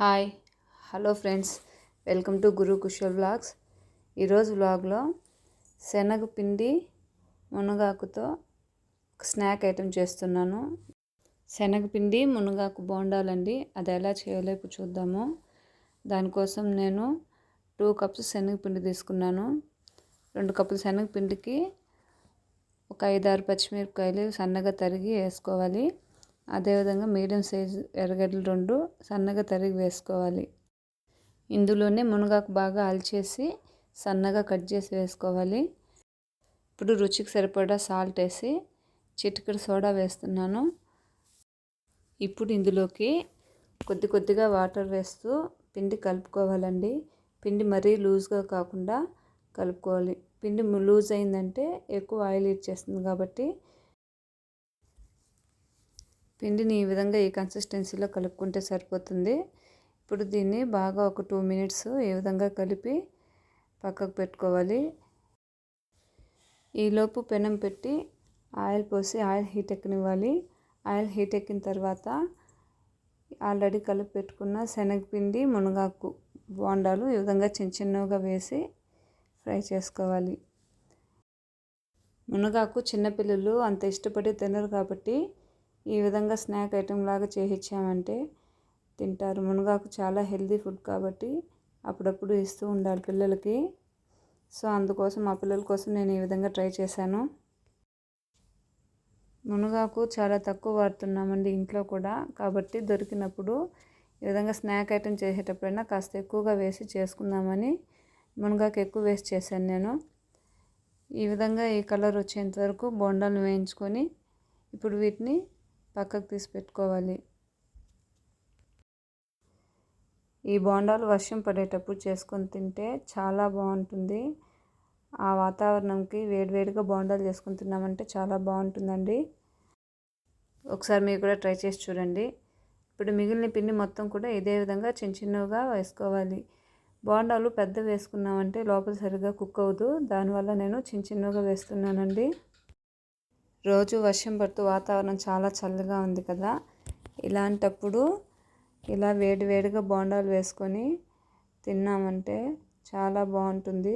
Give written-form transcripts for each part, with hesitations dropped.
Hi hello friends, welcome to Gurukushal vlogs. ఈరోజు వ్లాగ్లో శనగపిండి మునగాకుతో స్నాక్ ఐటెం చేస్తున్నాను. శనగపిండి మునగాకు బోండాలండి. అది ఎలా చేయాలో ఇప్పుడు చూద్దాము. దానికోసం నేను 2 కప్స్ శనగపిండి తీసుకున్నాను. 2 కప్పుల శనగపిండికి ఒక 5-6 పచ్చిమిరపకాయలు సన్నగా తరిగి వేసుకోవాలి. అదేవిధంగా మీడియం సైజు ఎర్రగడ్డలు 2 సన్నగా తరిగి వేసుకోవాలి. ఇందులోనే మునగాకు బాగా అల్చేసి సన్నగా కట్ చేసి వేసుకోవాలి. ఇప్పుడు రుచికి సరిపడా సాల్ట్ వేసి చిటికెడు సోడా వేస్తున్నాను. ఇప్పుడు ఇందులోకి కొద్దిగా వాటర్ వేస్తూ పిండి కలుపుకోవాలండి. పిండి మరీ లూజ్గా కాకుండా కలుపుకోవాలి. పిండి లూజ్ అయిందంటే ఎక్కువ ఆయిల్ ఇచ్చేస్తుంది కాబట్టి పిండిని ఈ విధంగా ఈ కన్సిస్టెన్సీలో కలుపుకుంటే సరిపోతుంది. ఇప్పుడు దీన్ని బాగా ఒక 2 మినిట్స్ ఈ విధంగా కలిపి పక్కకు పెట్టుకోవాలి. ఈలోపు పెనం పెట్టి ఆయిల్ పోసి ఆయిల్ హీట్ ఎక్కనివ్వాలి. ఆయిల్ హీట్ ఎక్కిన తర్వాత ఆల్రెడీ కలిపి పెట్టుకున్న శనగపిండి మునగాకు బోండాలు ఈ విధంగా చిన్నగా వేసి ఫ్రై చేసుకోవాలి. మునగాకు చిన్నపిల్లలు అంత ఇష్టపడి తినరు కాబట్టి ఈ విధంగా స్నాక్ ఐటెం లాగా చేయించామంటే తింటారు. మునగాకు చాలా హెల్తీ ఫుడ్ కాబట్టి అప్పుడప్పుడు ఇస్తూ ఉండాలి పిల్లలకి. సో అందుకోసం మా పిల్లల కోసం నేను ఈ విధంగా ట్రై చేశాను. మునగాకు చాలా తక్కువ వాడుతున్నామండి ఇంట్లో కూడా. కాబట్టి దొరికినప్పుడు ఈ విధంగా స్నాక్ ఐటెం చేసేటప్పుడైనా కాస్త ఎక్కువగా వేసి చేసుకుందామని మునగాకు ఎక్కువ వేసి చేశాను నేను. ఈ విధంగా ఈ కలర్ వచ్చేంత వరకు బోండాలను వేయించుకొని ఇప్పుడు వీటిని పక్కకు తీసి పెట్టుకోవాలి. ఈ బోండాలు వర్షం పడేటప్పుడు చేసుకొని తింటే చాలా బాగుంటుంది. ఆ వాతావరణంకి వేడివేడిగా బోండాలు చేసుకొని తిన్నామంటే చాలా బాగుంటుందండి. ఒకసారి మీరు కూడా ట్రై చేసి చూడండి. ఇప్పుడు మిగిలిన పిండి మొత్తం కూడా ఇదే విధంగా చిన్నగా వేసుకోవాలి. బోండాలు పెద్ద వేసుకున్నామంటే లోపల సరిగ్గా కుక్ అవ్వదు. దానివల్ల నేను చిన్నగా వేస్తున్నానండి. రోజు వర్షం పడుతూ వాతావరణం చాలా చల్లగా ఉంది కదా, ఇలాంటప్పుడు ఇలా వేడివేడిగా బోండాలు వేసుకొని తిన్నామంటే చాలా బాగుంటుంది.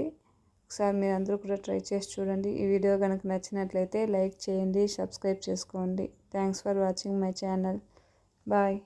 ఒకసారి మీరు అందరూ కూడా ట్రై చేసి చూడండి. ఈ వీడియో కనుక నచ్చినట్లయితే లైక్ చేయండి, సబ్స్క్రైబ్ చేసుకోండి. Thanks for watching my channel. Bye.